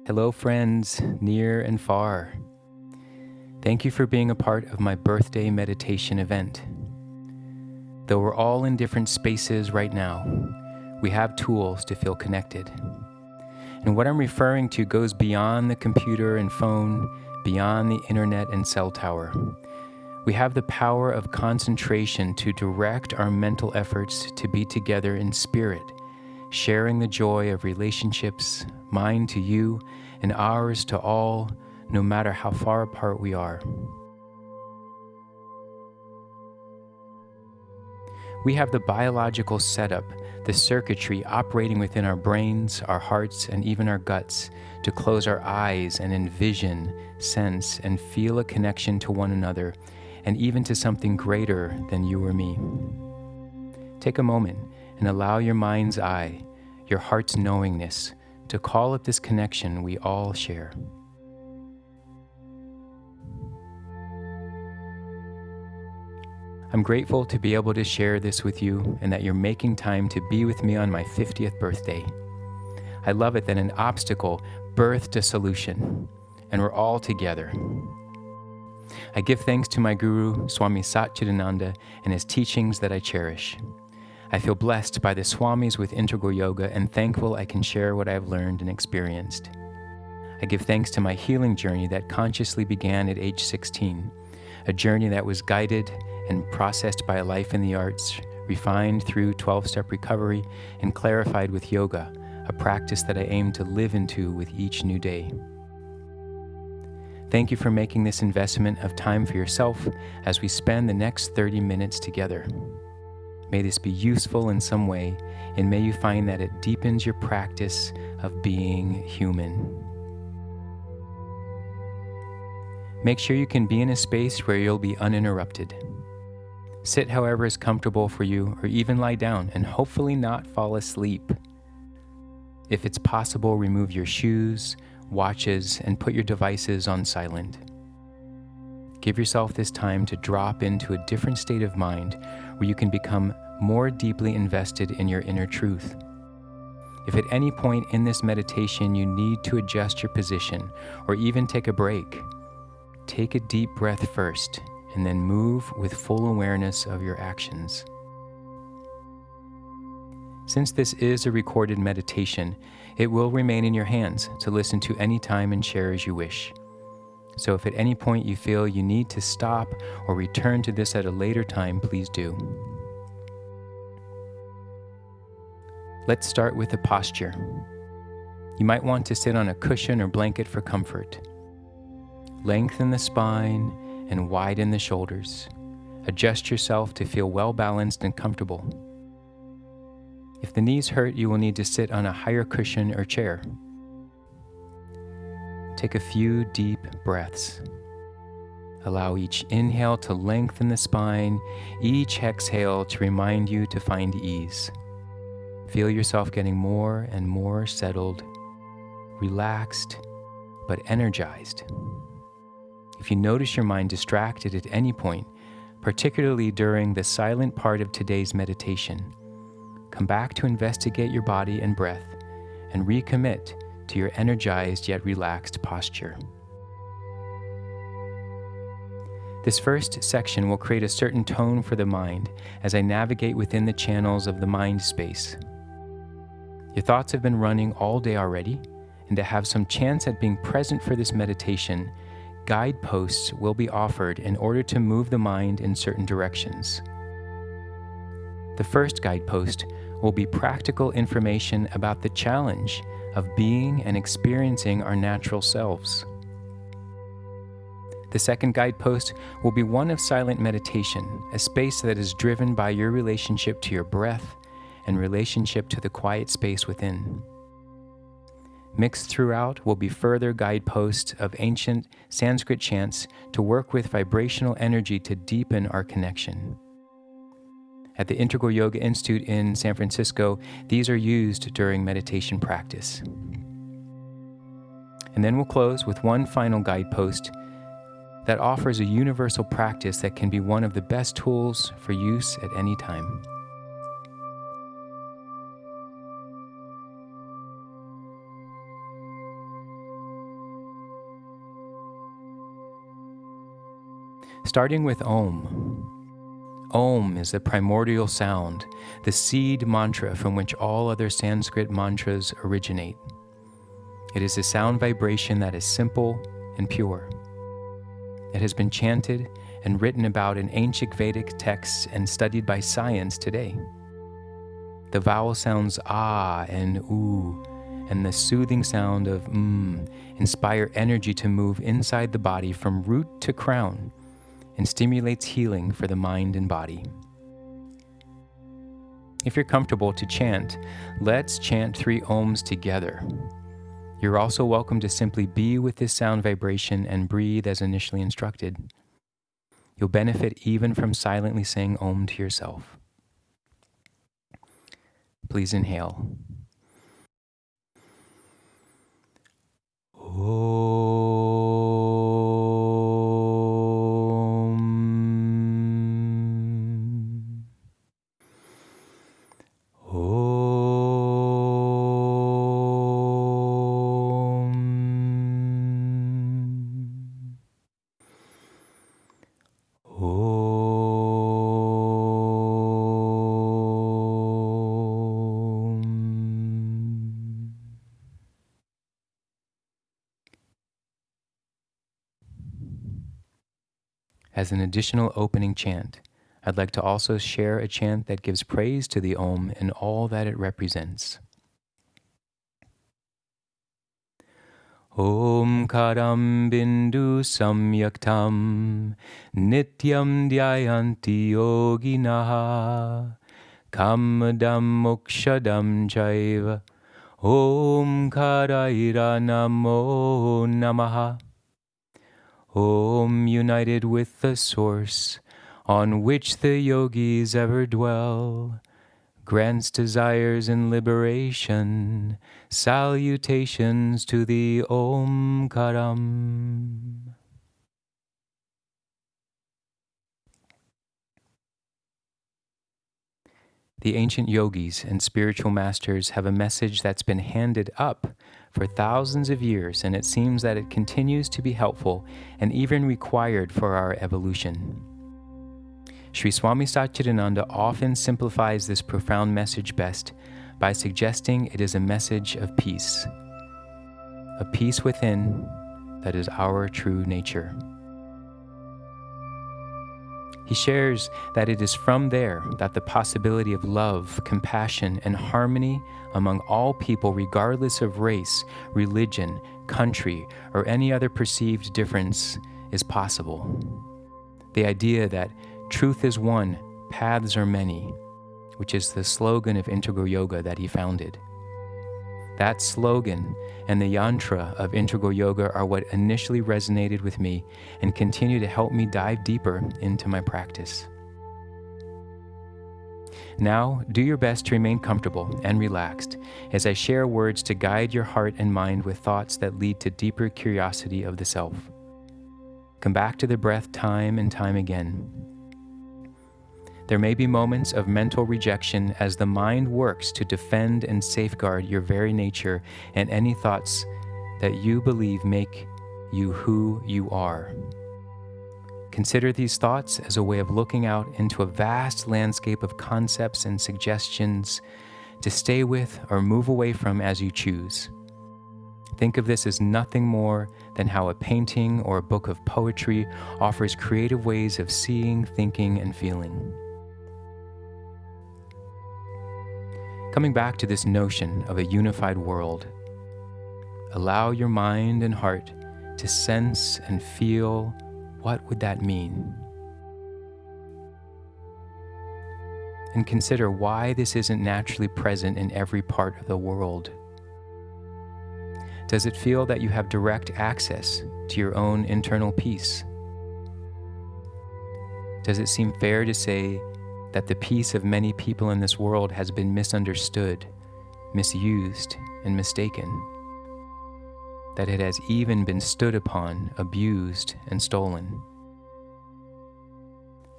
Hello, friends, near and far. Thank you for being a part of my birthday meditation event. Though we're all in different spaces right now, we have tools to feel connected. And what I'm referring to goes beyond the computer and phone, beyond the internet and cell tower. We have the power of concentration to direct our mental efforts to be together in spirit, sharing the joy of relationships, mine to you and ours to all, no matter how far apart we are. We have the biological setup, the circuitry operating within our brains, our hearts, and even our guts to close our eyes and envision, sense, and feel a connection to one another, and even to something greater than you or me. Take a moment and allow your mind's eye, your heart's knowingness, to call up this connection we all share. I'm grateful to be able to share this with you and that you're making time to be with me on my 50th birthday. I love it that an obstacle birthed a solution, and we're all together. I give thanks to my guru, Swami Satchidananda, and his teachings that I cherish. I feel blessed by the Swamis with integral yoga and thankful I can share what I've learned and experienced. I give thanks to my healing journey that consciously began at age 16, a journey that was guided and processed by a life in the arts, refined through 12-step recovery, and clarified with yoga, a practice that I aim to live into with each new day. Thank you for making this investment of time for yourself as we spend the next 30 minutes together. May this be useful in some way, and may you find that it deepens your practice of being human. Make sure you can be in a space where you'll be uninterrupted. Sit however is comfortable for you, or even lie down and hopefully not fall asleep. If it's possible, remove your shoes, watches, and put your devices on silent. Give yourself this time to drop into a different state of mind where you can become more deeply invested in your inner truth. If at any point in this meditation you need to adjust your position or even take a break, take a deep breath first and then move with full awareness of your actions. Since this is a recorded meditation, it will remain in your hands to listen to any time and share as you wish. So if at any point you feel you need to stop or return to this at a later time, please do. Let's start with the posture. You might want to sit on a cushion or blanket for comfort. Lengthen the spine and widen the shoulders. Adjust yourself to feel well balanced and comfortable. If the knees hurt, you will need to sit on a higher cushion or chair. Take a few deep breaths. Allow each inhale to lengthen the spine, each exhale to remind you to find ease. Feel yourself getting more and more settled, relaxed, but energized. If you notice your mind distracted at any point, particularly during the silent part of today's meditation, come back to investigate your body and breath and recommit to your energized yet relaxed posture. This first section will create a certain tone for the mind as I navigate within the channels of the mind space. Your thoughts have been running all day already, and to have some chance at being present for this meditation, guideposts will be offered in order to move the mind in certain directions. The first guidepost will be practical information about the challenge of being and experiencing our natural selves. The second guidepost will be one of silent meditation, a space that is driven by your relationship to your breath and relationship to the quiet space within. Mixed throughout will be further guideposts of ancient Sanskrit chants to work with vibrational energy to deepen our connection. At the Integral Yoga Institute in San Francisco, these are used during meditation practice. And then we'll close with one final guidepost that offers a universal practice that can be one of the best tools for use at any time. starting with Om. Om is the primordial sound, the seed mantra from which all other Sanskrit mantras originate. It is a sound vibration that is simple and pure. It has been chanted and written about in ancient Vedic texts and studied by science today. The vowel sounds ah and oo, and the soothing sound of inspire energy to move inside the body from root to crown and stimulates healing for the mind and body. If you're comfortable to chant, let's chant 3 ohms together. You're also welcome to simply be with this sound vibration and breathe as initially instructed. You'll benefit even from silently saying Om to yourself. Please inhale. As an additional opening chant, I'd like to also share a chant that gives praise to the Om and all that it represents. Om Karam Bindu Samyaktam Nityam Dhyayanti Yoginaha Kamadam Mokshadam Jaiva Om Karaira Namo Namaha. Om, united with the source on which the yogis ever dwell, grants desires and liberation. Salutations to the Om Karam. The ancient yogis and spiritual masters have a message that's been handed up for thousands of years, and it seems that it continues to be helpful and even required for our evolution. Sri Swami Satchidananda often simplifies this profound message best by suggesting it is a message of peace, a peace within that is our true nature. He shares that it is from there that the possibility of love, compassion, and harmony among all people, regardless of race, religion, country, or any other perceived difference, is possible. The idea that truth is one, paths are many, which is the slogan of Integral Yoga that he founded. That slogan and the yantra of Integral Yoga are what initially resonated with me and continue to help me dive deeper into my practice. Now, do your best to remain comfortable and relaxed as I share words to guide your heart and mind with thoughts that lead to deeper curiosity of the self. Come back to the breath time and time again. There may be moments of mental rejection as the mind works to defend and safeguard your very nature and any thoughts that you believe make you who you are. Consider these thoughts as a way of looking out into a vast landscape of concepts and suggestions to stay with or move away from as you choose. Think of this as nothing more than how a painting or a book of poetry offers creative ways of seeing, thinking, and feeling. Coming back to this notion of a unified world, allow your mind and heart to sense and feel what would that mean. And consider why this isn't naturally present in every part of the world. Does it feel that you have direct access to your own internal peace? Does it seem fair to say that the peace of many people in this world has been misunderstood, misused, and mistaken? That it has even been stood upon, abused, and stolen?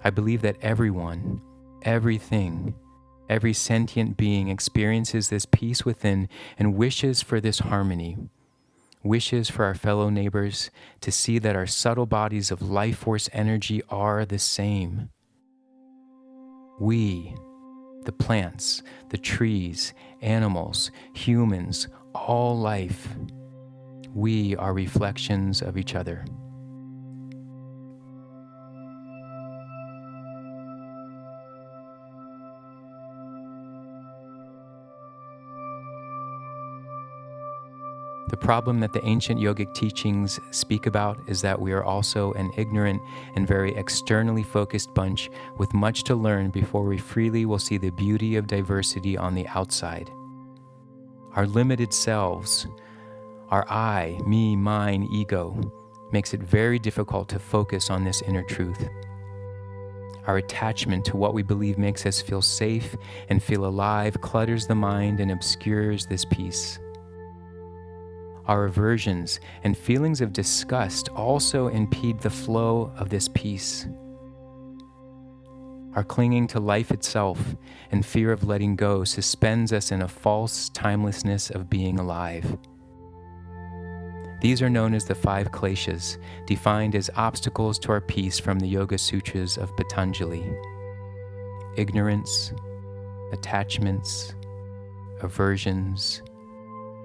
I believe that everyone, everything, every sentient being experiences this peace within and wishes for this harmony, wishes for our fellow neighbors, to see that our subtle bodies of life force energy are the same. We, the plants, the trees, animals, humans, all life, we are reflections of each other. The problem that the ancient yogic teachings speak about is that we are also an ignorant and very externally focused bunch with much to learn before we freely will see the beauty of diversity on the outside. Our limited selves, our I, me, mine, ego, makes it very difficult to focus on this inner truth. Our attachment to what we believe makes us feel safe and feel alive clutters the mind and obscures this peace. Our aversions and feelings of disgust also impede the flow of this peace. Our clinging to life itself and fear of letting go suspends us in a false timelessness of being alive. These are known as the 5 kleshas, defined as obstacles to our peace from the Yoga Sutras of Patanjali. Ignorance, attachments, aversions,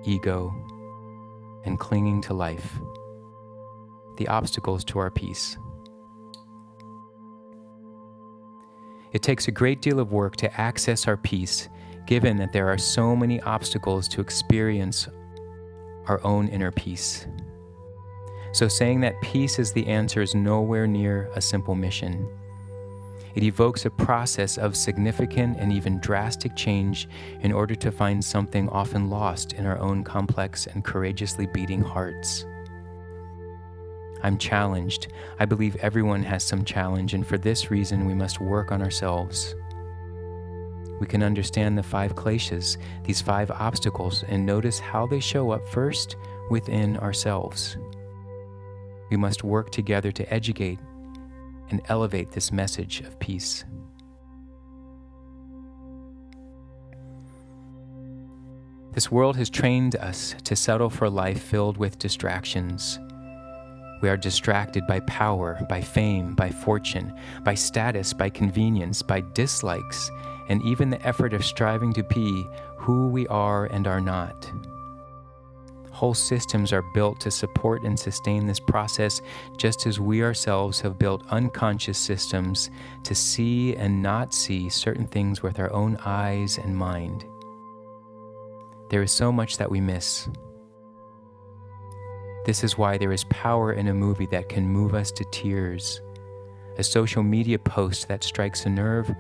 ego, and clinging to life, the obstacles to our peace. It takes a great deal of work to access our peace, given that there are so many obstacles to experience our own inner peace. So saying that peace is the answer is nowhere near a simple mission. It evokes a process of significant and even drastic change in order to find something often lost in our own complex and courageously beating hearts. I'm challenged. I believe everyone has some challenge, and for this reason we must work on ourselves. We can understand the 5 kleshas, these 5 obstacles, and notice how they show up first within ourselves. We must work together to educate and elevate this message of peace. This world has trained us to settle for a life filled with distractions. We are distracted by power, by fame, by fortune, by status, by convenience, by dislikes, and even the effort of striving to be who we are and are not. Whole systems are built to support and sustain this process, just as we ourselves have built unconscious systems to see and not see certain things with our own eyes and mind. There is so much that we miss. This is why there is power in a movie that can move us to tears, a social media post that strikes a nerve,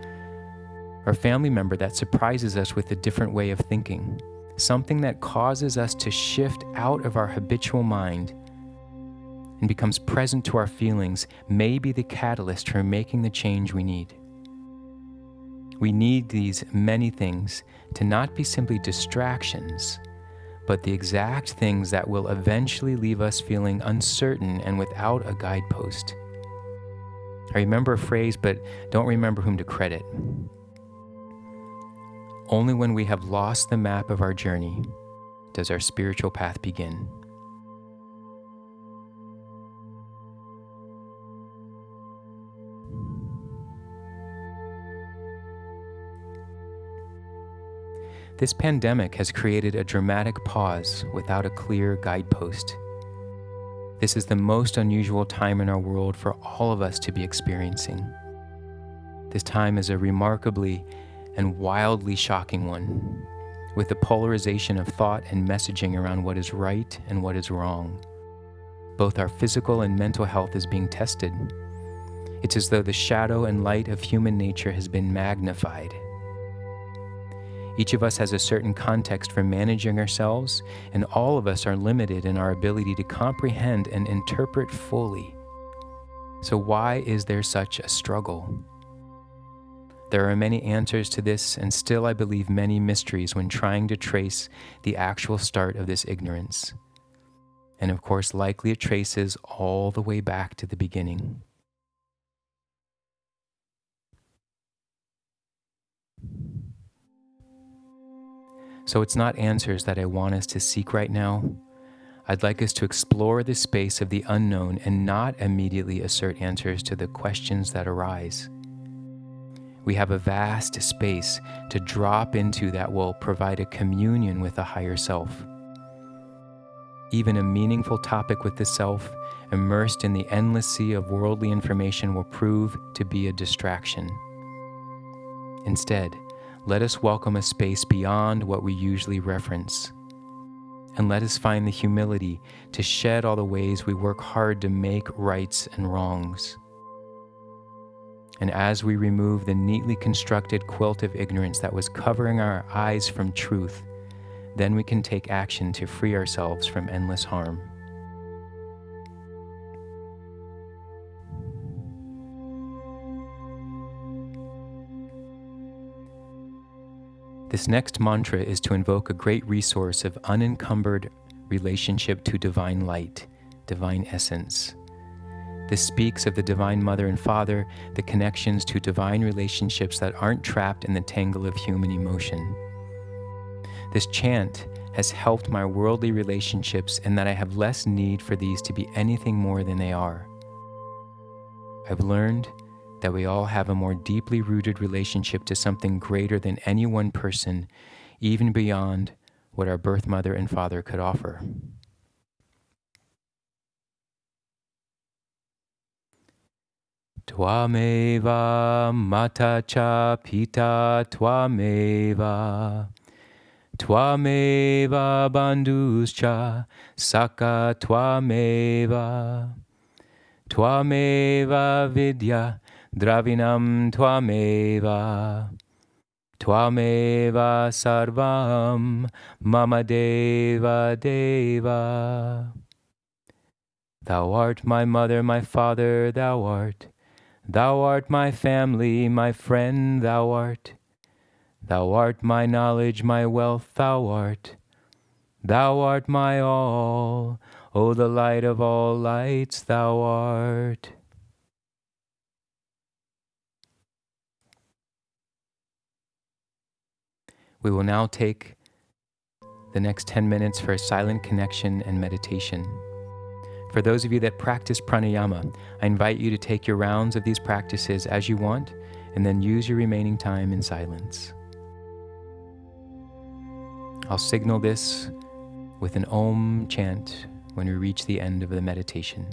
or a family member that surprises us with a different way of thinking. Something that causes us to shift out of our habitual mind and becomes present to our feelings may be the catalyst for making the change we need. We need these many things to not be simply distractions, but the exact things that will eventually leave us feeling uncertain and without a guidepost. I remember a phrase, but don't remember whom to credit. Only when we have lost the map of our journey does our spiritual path begin. This pandemic has created a dramatic pause without a clear guidepost. This is the most unusual time in our world for all of us to be experiencing. This time is a remarkably and wildly shocking one, with the polarization of thought and messaging around what is right and what is wrong. Both our physical and mental health is being tested. It's as though the shadow and light of human nature has been magnified. Each of us has a certain context for managing ourselves, and all of us are limited in our ability to comprehend and interpret fully. So why is there such a struggle? There are many answers to this, and still I believe many mysteries when trying to trace the actual start of this ignorance. And of course, likely it traces all the way back to the beginning. So it's not answers that I want us to seek right now. I'd like us to explore the space of the unknown and not immediately assert answers to the questions that arise. We have a vast space to drop into that will provide a communion with a higher self. Even a meaningful topic with the self, immersed in the endless sea of worldly information, will prove to be a distraction. Instead, let us welcome a space beyond what we usually reference. And let us find the humility to shed all the ways we work hard to make rights and wrongs. And as we remove the neatly constructed quilt of ignorance that was covering our eyes from truth, then we can take action to free ourselves from endless harm. This next mantra is to invoke a great resource of unencumbered relationship to divine light, divine essence. This speaks of the Divine Mother and Father, the connections to divine relationships that aren't trapped in the tangle of human emotion. This chant has helped my worldly relationships in that I have less need for these to be anything more than they are. I've learned that we all have a more deeply rooted relationship to something greater than any one person, even beyond what our birth mother and father could offer. Twameva mata cha pita twameva. Twameva bandhuscha saka twameva. Twameva vidya dravinam twameva. Twameva sarvam mama deva deva. Thou art my mother, my father, thou art. Thou art my family, my friend, thou art. Thou art my knowledge, my wealth, thou art. Thou art my all, O the light of all lights, thou art. We will now take the next 10 minutes for a silent connection and meditation. For those of you that practice pranayama, I invite you to take your rounds of these practices as you want, and then use your remaining time in silence. I'll signal this with an Om chant when we reach the end of the meditation.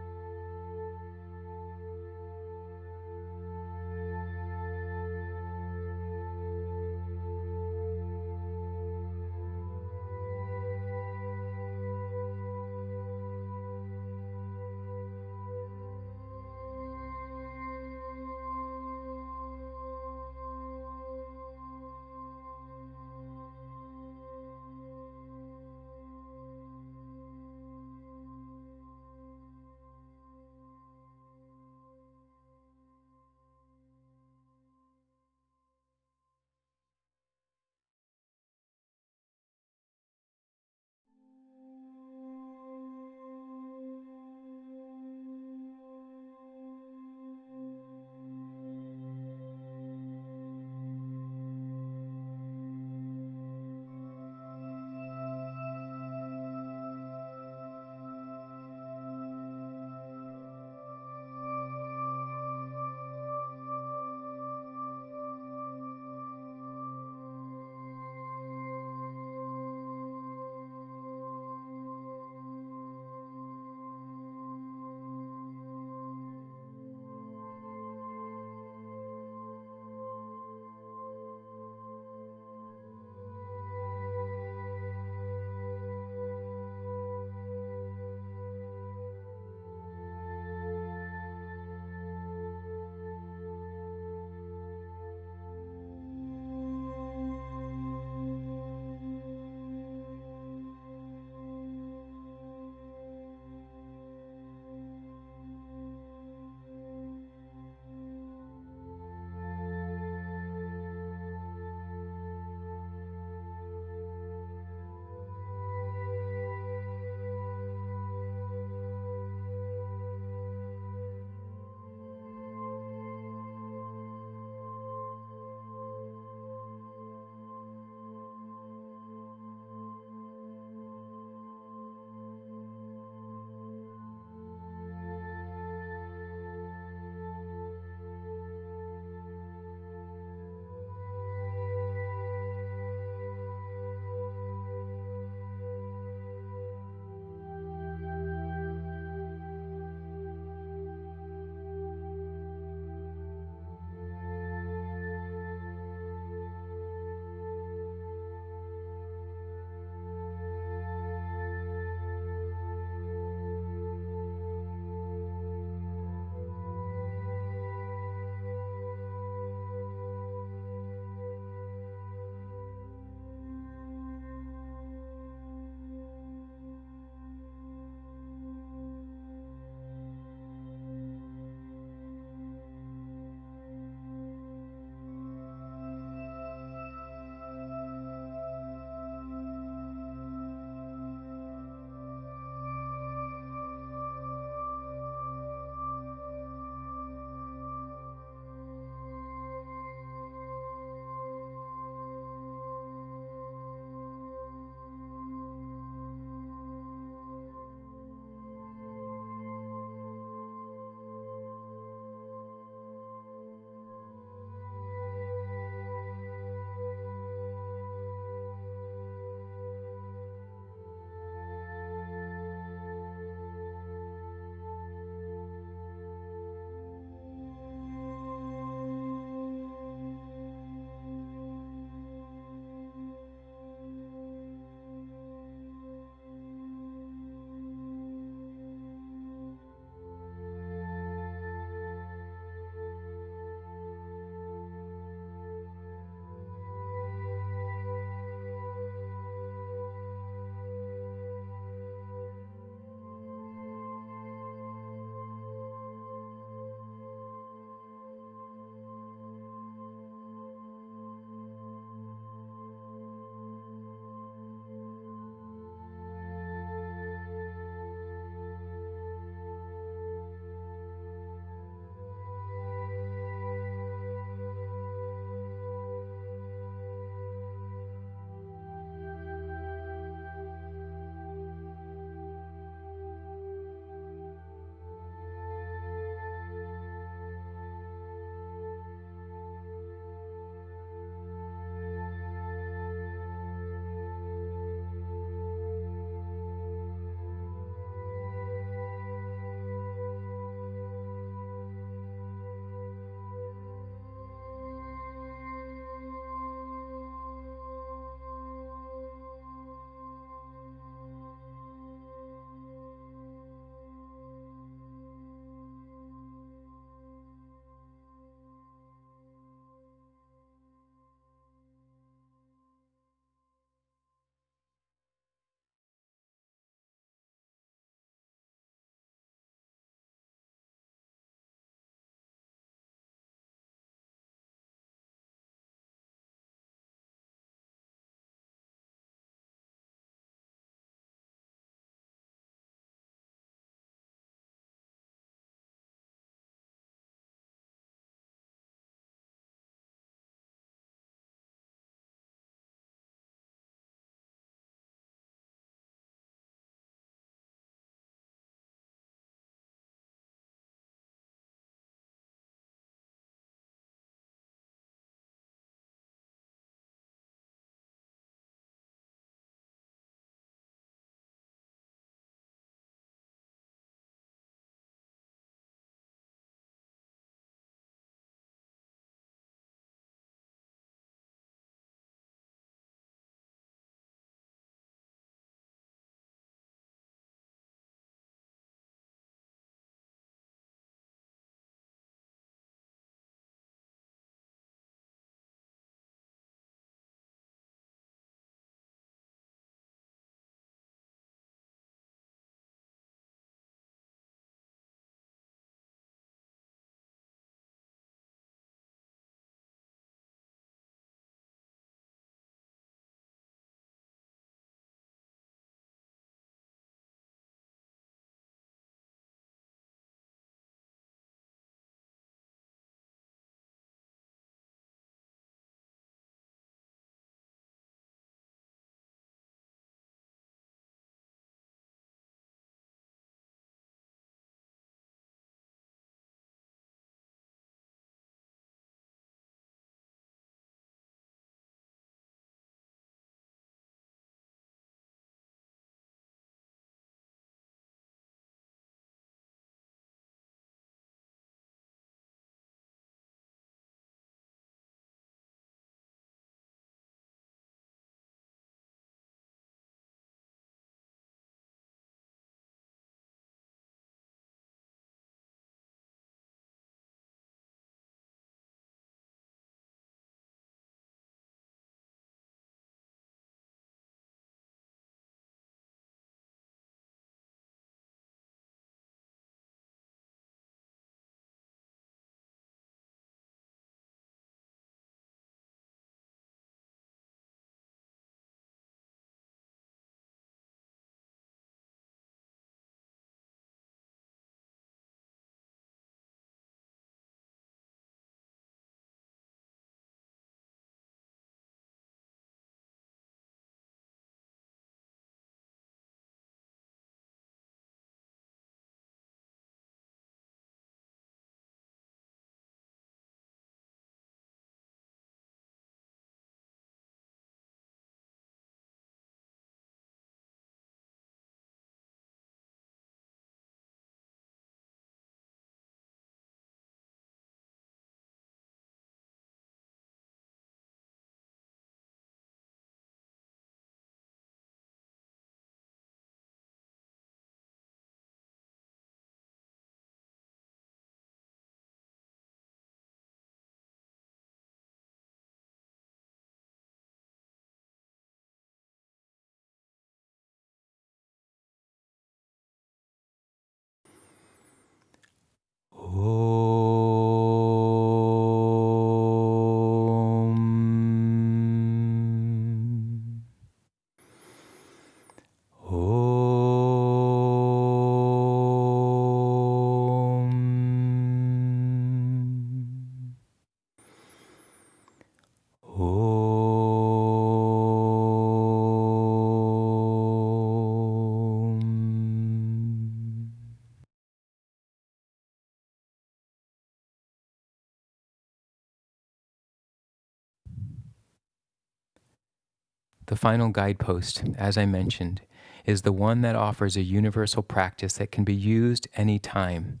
the final guidepost, as I mentioned, is the one that offers a universal practice that can be used anytime.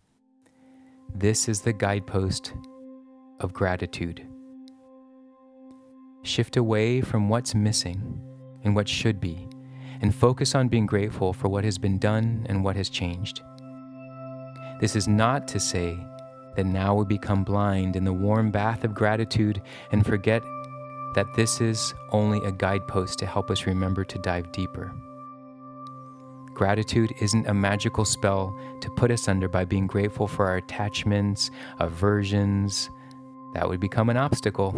This is the guidepost of gratitude. Shift away from what's missing and what should be, and focus on being grateful for what has been done and what has changed. This is not to say that now we become blind in the warm bath of gratitude and forget that this is only a guidepost to help us remember to dive deeper. Gratitude isn't a magical spell to put us under by being grateful for our attachments, aversions. That would become an obstacle.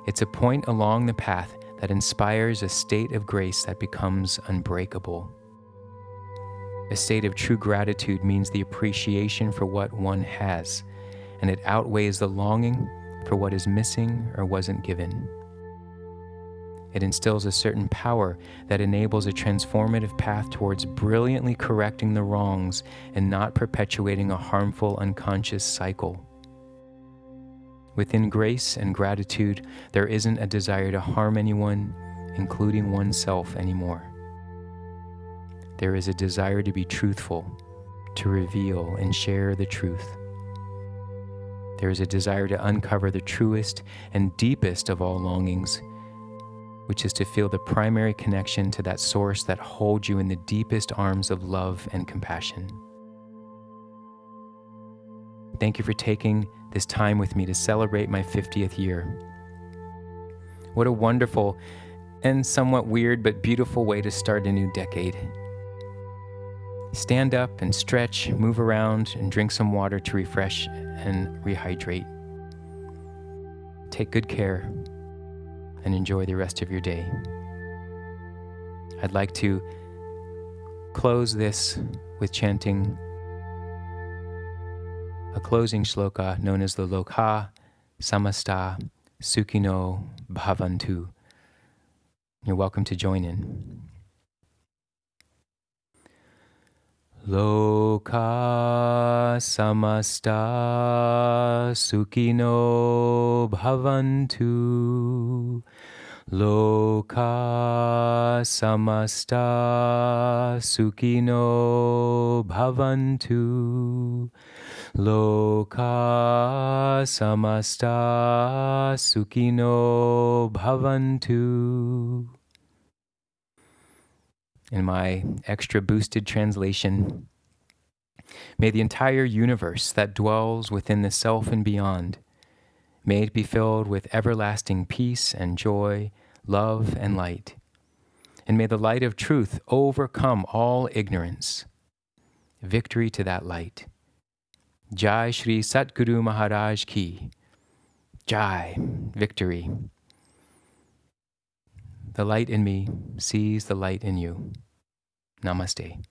It's a point along the path that inspires a state of grace that becomes unbreakable. A state of true gratitude means the appreciation for what one has, and it outweighs the longing for what is missing or wasn't given. It instills a certain power that enables a transformative path towards brilliantly correcting the wrongs and not perpetuating a harmful unconscious cycle. Within grace and gratitude, there isn't a desire to harm anyone, including oneself, anymore. There is a desire to be truthful, to reveal and share the truth. There is a desire to uncover the truest and deepest of all longings, which is to feel the primary connection to that source that holds you in the deepest arms of love and compassion. Thank you for taking this time with me to celebrate my 50th year. What a wonderful and somewhat weird but beautiful way to start a new decade. Stand up and stretch, move around, and drink some water to refresh and rehydrate. Take good care and enjoy the rest of your day. I'd like to close this with chanting a closing shloka known as the Lokha Samasta Sukhino Bhavantu. You're welcome to join in. Lokha Samasta Sukhino Bhavantu. Lokha Samasta Sukhino Bhavantu. Lokha Samasta Sukhino Bhavantu. In my extra boosted translation, may the entire universe that dwells within the self and beyond, may it be filled with everlasting peace and joy, love and light. And may the light of truth overcome all ignorance. Victory to that light. Jai Shri Satguru Maharaj Ki. Jai, victory. The light in me sees the light in you. Namaste.